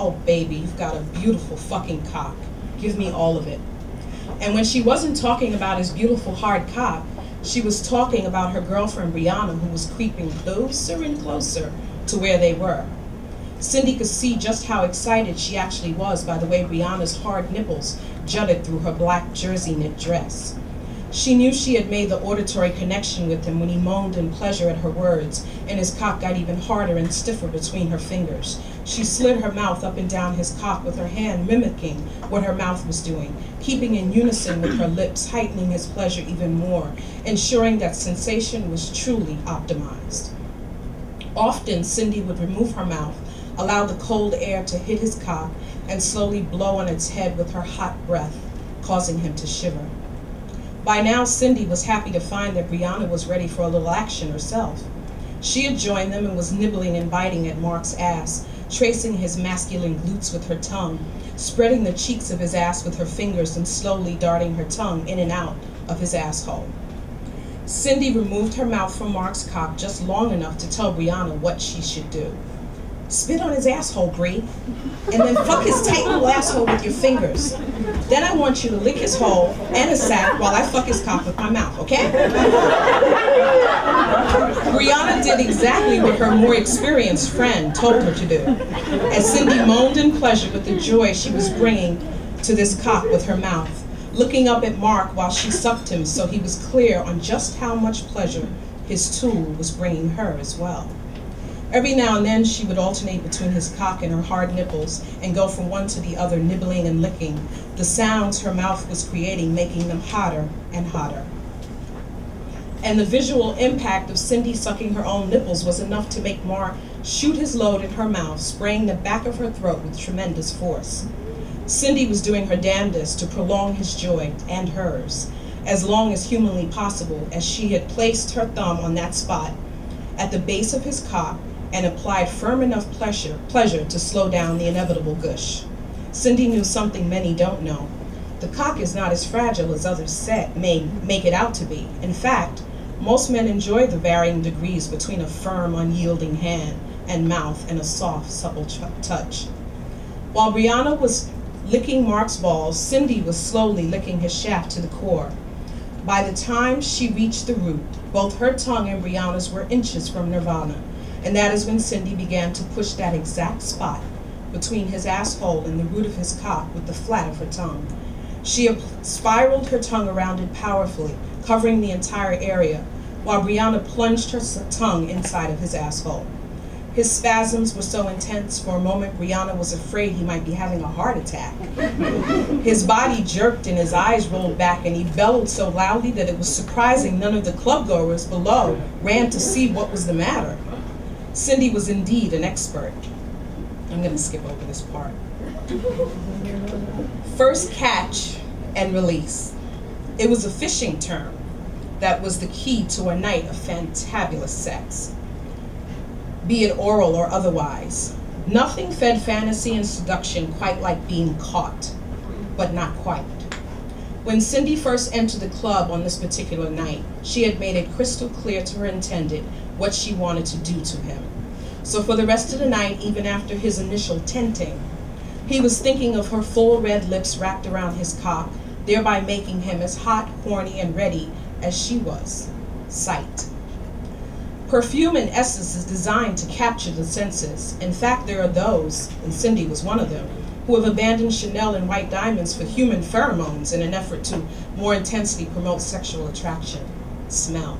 "Oh, baby, you've got a beautiful fucking cock. Give me all of it." And when she wasn't talking about his beautiful hard cock, she was talking about her girlfriend Brianna, who was creeping closer and closer to where they were. Cindy could see just how excited she actually was by the way Brianna's hard nipples jutted through her black jersey knit dress. She knew she had made the auditory connection with him when he moaned in pleasure at her words, and his cock got even harder and stiffer between her fingers. She slid her mouth up and down his cock with her hand, mimicking what her mouth was doing, keeping in unison with her lips, heightening his pleasure even more, ensuring that sensation was truly optimized. Often, Cindy would remove her mouth, allow the cold air to hit his cock, and slowly blow on its head with her hot breath, causing him to shiver. By now, Cindy was happy to find that Brianna was ready for a little action herself. She had joined them and was nibbling and biting at Mark's ass, tracing his masculine glutes with her tongue, spreading the cheeks of his ass with her fingers, and slowly darting her tongue in and out of his asshole. Cindy removed her mouth from Mark's cock just long enough to tell Brianna what she should do. "Spit on his asshole, Bree, and then fuck his tight little asshole with your fingers. Then I want you to lick his hole and his sack while I fuck his cock with my mouth, okay?" Brianna did exactly what her more experienced friend told her to do, as Cindy moaned in pleasure with the joy she was bringing to this cock with her mouth, looking up at Mark while she sucked him so he was clear on just how much pleasure his tool was bringing her as well. Every now and then she would alternate between his cock and her hard nipples and go from one to the other, nibbling and licking, the sounds her mouth was creating making them hotter and hotter. And the visual impact of Cindy sucking her own nipples was enough to make Mark shoot his load in her mouth, spraying the back of her throat with tremendous force. Cindy was doing her damnedest to prolong his joy and hers, as long as humanly possible, as she had placed her thumb on that spot at the base of his cock and applied firm enough pleasure to slow down the inevitable gush. Cindy knew something many don't know. The cock is not as fragile as others may make it out to be. In fact, most men enjoy the varying degrees between a firm, unyielding hand and mouth and a soft, supple touch. While Brianna was licking Mark's balls, Cindy was slowly licking his shaft to the core. By the time she reached the root, both her tongue and Brianna's were inches from nirvana, and that is when Cindy began to push that exact spot between his asshole and the root of his cock with the flat of her tongue. She spiraled her tongue around it powerfully, covering the entire area, while Brianna plunged her tongue inside of his asshole. His spasms were so intense, for a moment Brianna was afraid he might be having a heart attack. His body jerked and his eyes rolled back, and he bellowed so loudly that it was surprising none of the clubgoers below ran to see what was the matter. Cindy was indeed an expert. I'm going to skip over this part. First catch and release. It was a fishing term that was the key to a night of fantabulous sex, be it oral or otherwise. Nothing fed fantasy and seduction quite like being caught, but not quite. When Cindy first entered the club on this particular night, she had made it crystal clear to her intended what she wanted to do to him. So for the rest of the night, even after his initial tenting, he was thinking of her full red lips wrapped around his cock, thereby making him as hot, horny, and ready as she was. Sight. Perfume and essence is designed to capture the senses. In fact, there are those, and Cindy was one of them, who have abandoned Chanel and white diamonds for human pheromones in an effort to more intensely promote sexual attraction. Smell.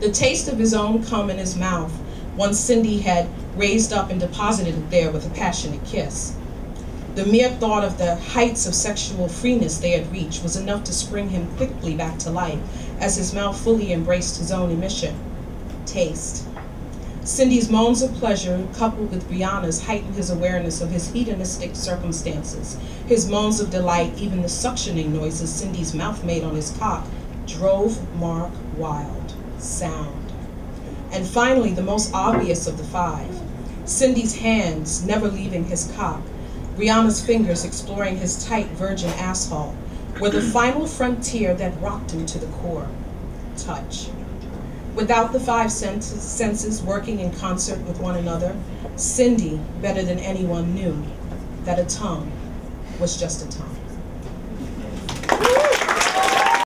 The taste of his own cum in his mouth, once Cindy had raised up and deposited it there with a passionate kiss. The mere thought of the heights of sexual freeness they had reached was enough to spring him quickly back to life as his mouth fully embraced his own emission. Taste. Cindy's moans of pleasure, coupled with Brianna's, heightened his awareness of his hedonistic circumstances. His moans of delight, even the suctioning noises Cindy's mouth made on his cock, drove Mark wild. Sound. And finally, the most obvious of the five, Cindy's hands never leaving his cock, Brianna's fingers exploring his tight virgin asshole, were the final frontier that rocked him to the core. Touch. Without the five senses working in concert with one another, Cindy, better than anyone, knew that a tongue was just a tongue.